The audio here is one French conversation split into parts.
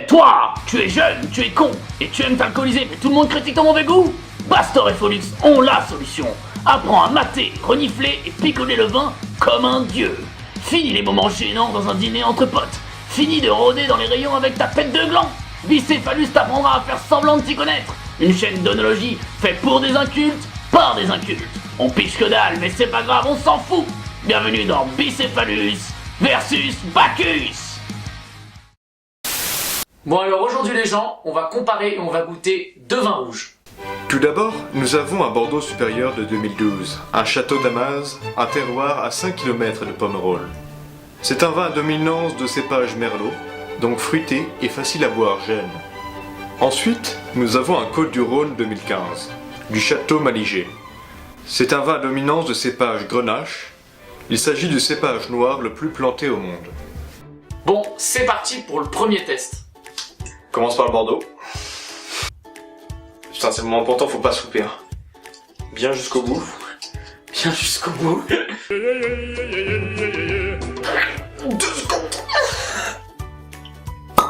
Hé, toi! Tu es jeune, tu es con, et tu aimes t'alcooliser, mais tout le monde critique ton mauvais goût? Bastor et Folux ont la solution. Apprends à mater, renifler et picoler le vin comme un dieu. Fini les moments gênants dans un dîner entre potes. Fini de rôder dans les rayons avec ta pète de gland. Bicéphalus t'apprendra à faire semblant de t'y connaître. Une chaîne d'onologie faite pour des incultes, par des incultes. On piche que dalle, mais c'est pas grave, on s'en fout. Bienvenue dans Bicéphalus versus Bacchus. Bon alors aujourd'hui les gens, on va comparer et on va goûter deux vins rouges. Tout d'abord, nous avons un Bordeaux supérieur de 2012, un château d'Amaz, un terroir à 5 km de Pomerol. C'est un vin à dominance de cépage Merlot, donc fruité et facile à boire jeune. Ensuite, nous avons un Côtes-du-Rhône 2015, du château Maligé. C'est un vin à dominance de cépage Grenache. Il s'agit du cépage noir le plus planté au monde. Bon, c'est parti pour le premier test. Commence par le Bordeaux. Putain, c'est le moment important, faut pas se louper. Bien jusqu'au bout. Bien jusqu'au bout. 2 secondes.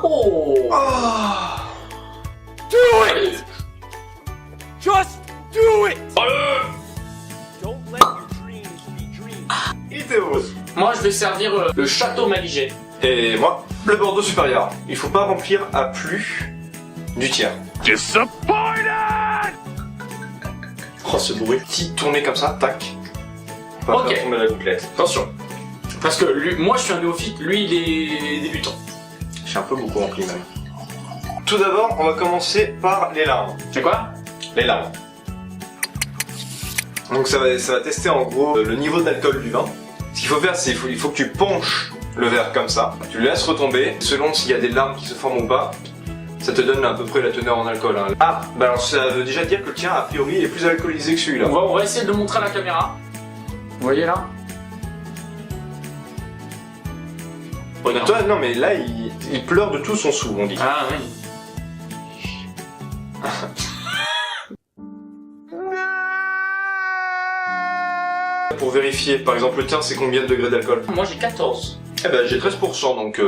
Oh, Do it! Just do it! Don't let your dreams be dreams. Il était beau. moi je vais servir le château Maligé. Et moi, le Bordeaux supérieur. Il faut pas remplir à plus du tiers. Oh, ce bruit. Petit tourné comme ça, tac. On va Ok. faire tomber la gouttelette. Attention. Parce que lui, moi je suis un néophyte, lui il est débutant. J'ai un peu beaucoup rempli même. Tout d'abord, on va commencer par les larmes. C'est quoi? Les larmes. Donc ça va tester en gros le niveau d'alcool du vin. Ce qu'il faut faire, c'est il faut que tu penches le verre comme ça. Tu le laisses retomber. Selon s'il y a des larmes qui se forment ou pas, ça te donne à peu près la teneur en alcool. Hein. Ah, bah alors ça veut déjà dire que le tien, a priori, il est plus alcoolisé que celui-là. On va essayer de le montrer à la caméra. Vous voyez là? Regarde. Toi, non mais là, il pleure de tout son sou, on dit. Ah oui. Pour vérifier, par exemple, le tien, c'est combien de degrés d'alcool? Moi j'ai 14. Eh ben, j'ai 13%, donc...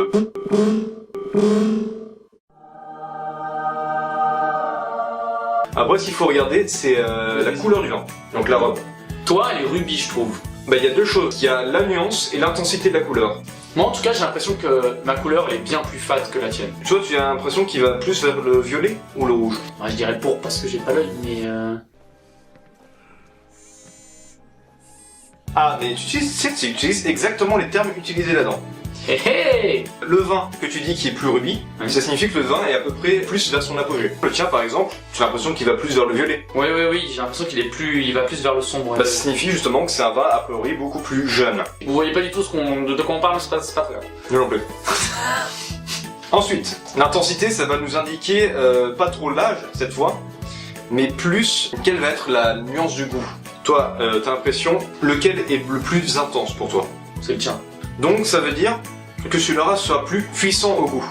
Après, ce qu'il faut regarder, c'est la couleur du vin. Donc la robe. Toi elle est rubis je trouve. Bah, il y a deux choses. Il y a la nuance et l'intensité de la couleur. Moi en tout cas j'ai l'impression que ma couleur elle est bien plus fade que la tienne. Toi, tu as l'impression qu'il va plus vers le violet ou le rouge? Moi je dirais pour parce que j'ai pas l'œil mais Ah, mais tu utilises exactement les termes utilisés là-dedans. hé hé. Le vin que tu dis qui est plus rubis, Oui. ça signifie que le vin est à peu près plus vers son apogée. Le tien, par exemple, tu as l'impression qu'il va plus vers le violet. Oui j'ai l'impression il va plus vers le sombre. Bah, ça signifie justement que c'est un vin a priori beaucoup plus jeune. Vous voyez pas du tout de quoi on parle, c'est pas très grave. Non, non plus. Ensuite, l'intensité, ça va nous indiquer pas trop l'âge cette fois, mais plus quelle va être la nuance du goût. Toi, t'as l'impression lequel est le plus intense pour toi. C'est le tien. Donc ça veut dire que celui-là soit plus puissant au goût.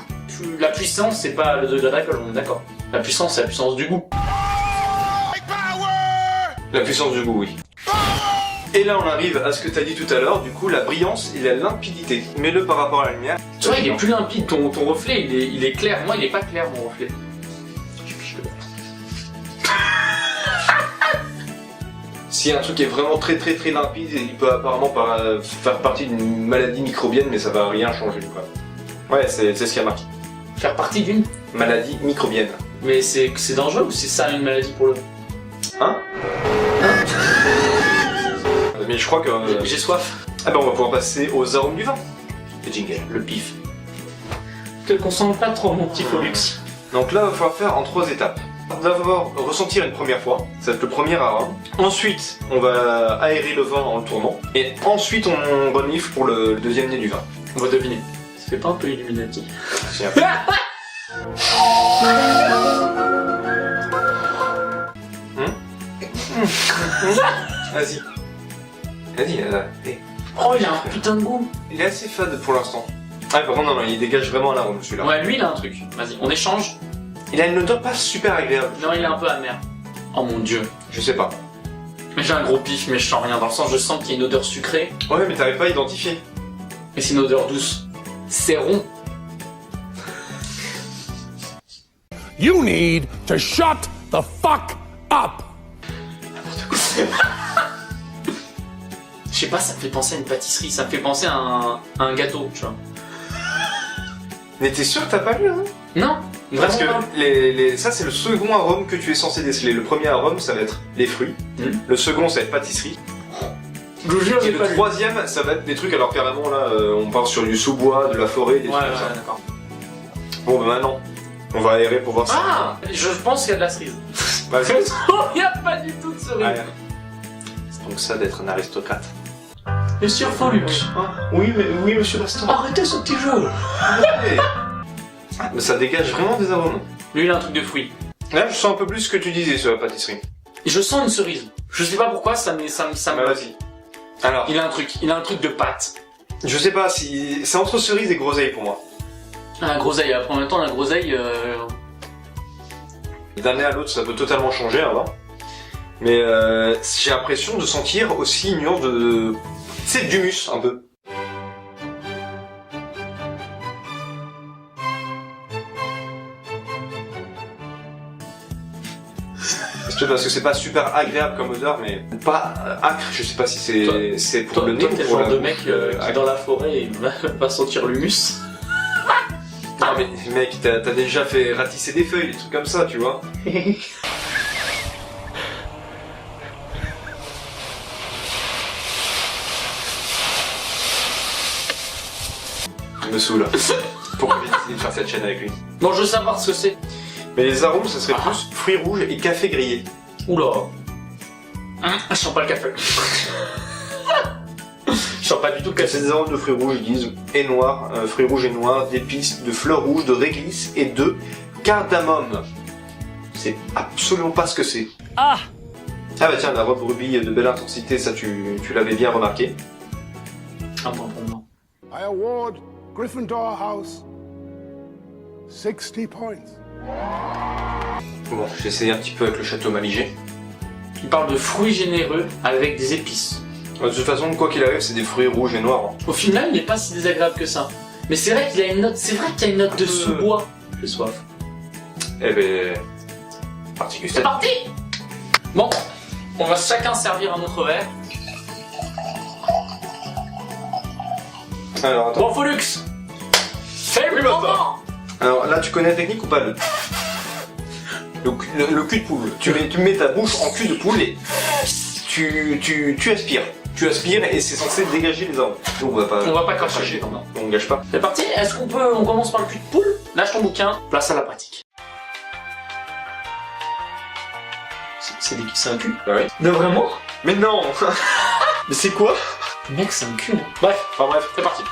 La puissance c'est pas le degré d'alcool, on est d'accord. La puissance c'est la puissance du goût. La puissance du goût, oui. Et là on arrive à ce que t'as dit tout à l'heure, du coup la brillance et la limpidité. Mets-le par rapport à la lumière. Tu vois il est plus limpide, ton reflet il est clair, moi il est pas clair mon reflet. Si un truc est vraiment très limpide, il peut apparemment faire partie d'une maladie microbienne, mais ça va rien changer quoi. Ouais, c'est ce qu'il y a marqué. Faire partie d'une. Maladie microbienne. Mais c'est dangereux ou c'est ça une maladie pour le... Hein? Mais je crois que... J'ai soif. Ah ben on va pouvoir passer aux arômes du vin. Le jingle. Le pif. Te concentre pas trop mon petit Folux. Donc là, il va falloir faire en 3 étapes. D'abord, ressentir une première fois, ça va être le premier arôme. Ensuite, on va aérer le vin en le tournant. Et ensuite, on renifle pour le deuxième nez du vin. On va deviner. Ça fait pas un peu Illuminati? C'est un peu- Vas-y. Vas-y, Oh il a un putain de goût. il est assez fade pour l'instant. Ah, par contre, non, il dégage vraiment l'arôme celui-là. Ouais lui il a un truc. Vas-y, on échange. Il a une odeur pas super agréable. Non il est un peu amer. Oh mon dieu. Je sais pas. Mais j'ai un gros pif mais je sens rien. Dans le sens je sens qu'il y a une odeur sucrée. Ouais, mais t'arrives pas à identifier. Mais c'est une odeur douce. C'est rond. You need to shut the fuck up. Je sais pas, ça me fait penser à une pâtisserie, ça me fait penser à un gâteau, tu vois. Mais t'es sûr que t'as pas lu, hein? Non, Parce que vraiment pas. ça, c'est le second arôme que tu es censé déceler. Le premier arôme, ça va être les fruits. Le second, ça va être pâtisserie. Je vous jure, Et j'ai le pas lu. troisième, ça va être des trucs, alors carrément là, on part sur du sous-bois, de la forêt, des Ouais, trucs comme ça. d'accord. Bon, bah maintenant, on va aérer pour voir ça. Ah, je pense qu'il y a de la cerise. Vas-y. Il n'y a pas du tout de cerise. Ouais. C'est donc ça d'être un aristocrate. Monsieur Folux, Oui, monsieur Baston. arrêtez ce petit jeu. Mais ça dégage vraiment des arômes. Lui, il a un truc de fruits. Là, je sens un peu plus ce que tu disais sur la pâtisserie. Et je sens une cerise. Je sais pas pourquoi, ça me... Bah, vas-y. Alors, Il a un truc de pâte. je sais pas si... C'est entre cerise et groseille pour moi. Un groseille, après en même temps, la groseille... D'année à l'autre, ça peut totalement changer, avant. Mais j'ai l'impression de sentir aussi une nuance de... C'est d'humus, un peu. Parce que c'est pas super agréable comme odeur, mais pas acre. Je sais pas si c'est pour Toi, le nez toi ou t'es le pour genre la de mec qui dans la forêt il va sentir l'humus. Non mais mec, t'as déjà fait ratisser des feuilles, des trucs comme ça, tu vois. Il me saoule. Pourquoi j'ai décidé de faire cette chaîne avec lui? Bon, je veux savoir ce que c'est. Mais les arômes, ça serait plus fruits rouges et café grillé. Oula. Je sens pas le café. Je sens pas du tout le C'est café. des arômes de fruits rouges, ils disent, et noirs, fruits rouges et noirs, d'épices, de fleurs rouges, de réglisse et de cardamome. C'est absolument pas ce que c'est. Ah. Ah bah tiens, la robe rubis de belle intensité, ça tu l'avais bien remarqué. Un point pour moi. I award Gryffindor House 60 points. Bon, j'ai essayé un petit peu avec le château Maligé. Il parle de fruits généreux avec des épices. De toute façon, quoi qu'il arrive, c'est des fruits rouges et noirs. Hein. Au final, il n'est pas si désagréable que ça. Mais c'est vrai qu'il a une note, c'est vrai qu'il y a une note de sous-bois. J'ai soif. Eh ben... Parti C'est parti. Bon, on va chacun servir un autre verre. Alors, attends. Bon, Folux, c'est le moment. Alors là, tu connais la technique ou pas le cul de poule. Tu mets ta bouche en cul de poule et tu aspires. Tu aspires et c'est censé dégager les arômes. Donc on va pas cracher. non. On gâche pas. C'est parti. Est-ce qu'on commence par le cul de poule? Lâche ton bouquin, place à la pratique. C'est un cul? Bah oui. De vraiment? Mais non. Mais c'est quoi? Mec, c'est un cul. Hein. Bref, c'est parti.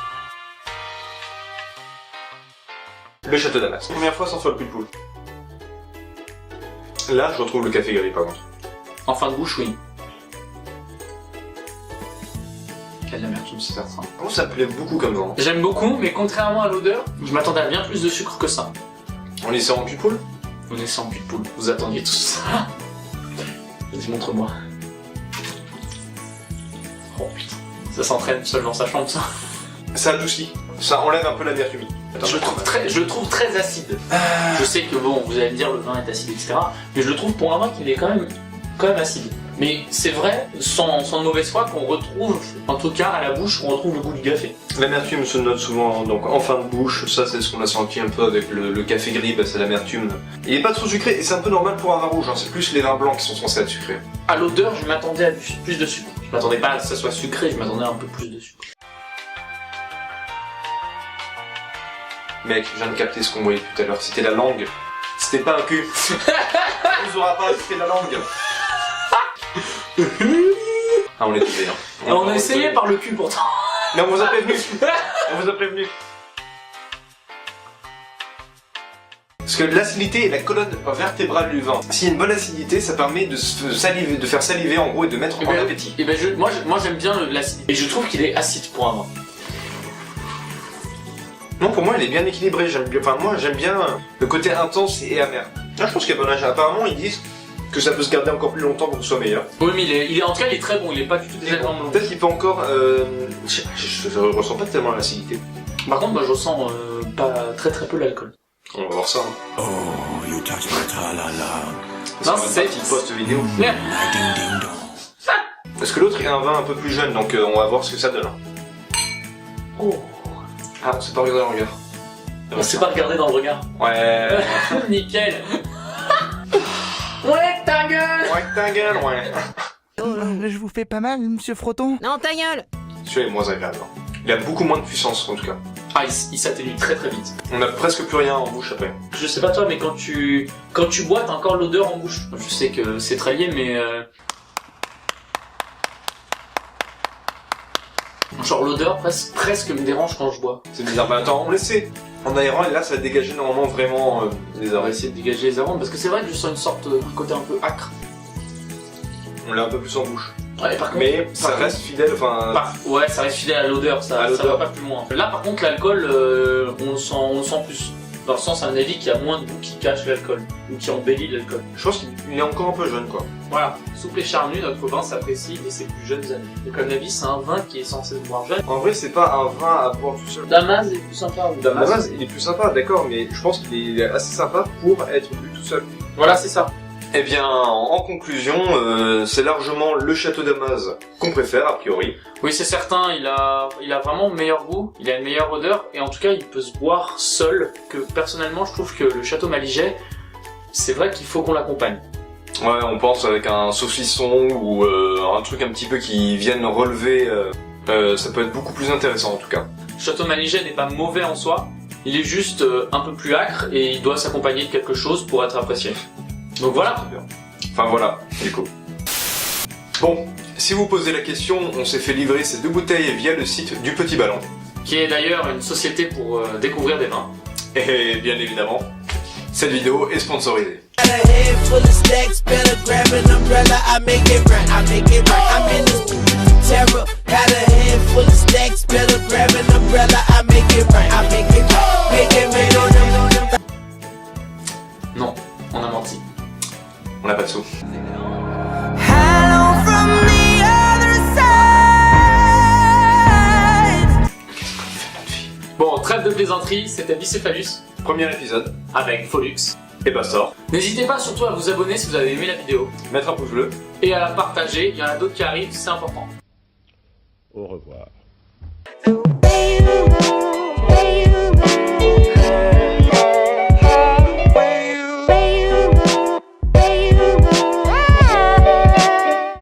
Le château d'Amas. Première fois sans faire le cul de poule. Là, je retrouve le café grillé par contre. En fin de bouche, oui. Quelle amertume, c'est ça. Moi, ça me plaît beaucoup comme ça. J'aime beaucoup, mais contrairement à l'odeur, je m'attendais à bien plus de sucre que ça. On les sort en cul de poule? Vous naissez en cul de poule, vous attendiez tous ça. Vas-y, montre-moi. Oh putain, ça s'entraîne seul dans sa chambre, ça. Ça adoucit. Ça enlève un peu l'amertume. Je le trouve très acide. Je sais que bon, vous allez me dire le vin est acide, etc. Mais je le trouve pour un vin qu'il est quand même acide. Mais c'est vrai, sans mauvaise foi, qu'on retrouve, en tout cas à la bouche, on retrouve le goût du café. L'amertume se note souvent donc en fin de bouche, ça c'est ce qu'on a senti un peu avec le café gris, bah, c'est l'amertume. Il est pas trop sucré et c'est un peu normal pour un vin rouge, hein. C'est plus les vins blancs qui sont censés être sucrés. À l'odeur, je m'attendais à plus de sucre. Je m'attendais pas à ce que ça soit sucré, je m'attendais à un peu plus de sucre. Mec, je viens de capter ce qu'on voyait tout à l'heure, c'était la langue. C'était pas un cul. On vous aura pas, c'était la langue. Ah, on est tombé, hein. On a essayé par le cul pourtant. Mais on vous a prévenu. On vous a prévenu. Parce que l'acidité est la colonne vertébrale du vin. S'il y a une bonne acidité, ça permet de faire saliver en gros et de mettre en appétit. Et ben moi j'aime bien l'acidité. Et je trouve qu'il est acide pour un vin. Non, pour moi, il est bien équilibré. Moi, j'aime bien le côté intense et amer. Là, je pense qu'il y a bon âge. Apparemment, ils disent que ça peut se garder encore plus longtemps pour que ce soit meilleur. Oui, mais il est en tout cas, il est très bon. Il est pas du tout désagréable. Peut-être qu'il peut encore. Je ressens pas tellement l'acidité. Par contre, moi, je ressens pas très peu l'alcool. On va voir ça. Hein. Oh, you touch my tra-la-la. Non, C'est c'est une petite post vidéo. Merde. Ding ding dong. Parce que l'autre il a un vin un peu plus jeune, donc on va voir ce que ça donne. Oh. Ah, on s'est pas regardé dans le regard. On s'est pas regardé dans le regard. Ouais. Nickel. Ouais, ta gueule. Ouais, ta gueule, ouais. Je vous fais pas mal, monsieur Froton? Non, ta gueule! Celui-là est moins agréable. Hein. Il a beaucoup moins de puissance en tout cas. Ah, il s'atténue très très vite. On a presque plus rien en bouche après. Je sais pas toi, mais quand tu bois, t'as encore l'odeur en bouche. Je sais que c'est très lié, mais genre l'odeur presque me dérange quand je bois. C'est bizarre. Bah attends, on laissait. En aérant, et là ça va dégager normalement vraiment les On va arômes. essayer de dégager les aromes parce que c'est vrai que je sens une sorte un côté un peu acre. On l'a un peu plus en bouche. Ouais, par contre, Mais ça reste fidèle, enfin. ouais, ça reste fidèle à l'odeur, À ça l'odeur. va pas plus loin. Là, par contre, l'alcool, on le sent plus. Dans le sens, à mon avis, qu'il y a moins de goût qui cache l'alcool ou qui embellit l'alcool. Je pense qu'il est encore un peu jeune quoi. Voilà, souple et charnu, notre vin s'apprécie dès ses plus jeunes années. Donc, à mon avis, c'est un vin qui est censé se boire jeune. En vrai, c'est pas un vin à boire tout seul. Damas est plus sympa. Ou Damas. Damas, il est plus sympa, d'accord, mais je pense qu'il est assez sympa pour être bu tout seul. Voilà, c'est ça. Eh bien, en conclusion, c'est largement le château Damas qu'on préfère, a priori. Oui, c'est certain, il a vraiment meilleur goût, il a une meilleure odeur, et en tout cas, il peut se boire seul, que personnellement, je trouve que le château Maliget, c'est vrai qu'il faut qu'on l'accompagne. Ouais, on pense avec un saucisson ou un truc un petit peu qui vienne relever, ça peut être beaucoup plus intéressant en tout cas. Le château Maliget n'est pas mauvais en soi, il est juste un peu plus acre, et il doit s'accompagner de quelque chose pour être apprécié. Donc voilà. Enfin voilà, du coup. Bon, si vous posez la question, on s'est fait livrer ces 2 bouteilles via le site du Petit Ballon. Qui est d'ailleurs une société pour découvrir des vins. Et bien évidemment, cette vidéo est sponsorisée. Got a head full of stacks, better grab an umbrella, I make it right, I make it right. I'm in this terror. Got a head full of stacks, better grab an umbrella, I make it right, I make it right. Make it rain on them. Non, on a menti. On n'a pas de sous. Hello from the other side. Bon, trêve de plaisanterie, c'était Bicéphalus Premier épisode, avec Follux. et basta. N'hésitez pas surtout à vous abonner si vous avez aimé la vidéo Mettre un pouce bleu. et à la partager, il y en a d'autres qui arrivent, c'est important. Au revoir.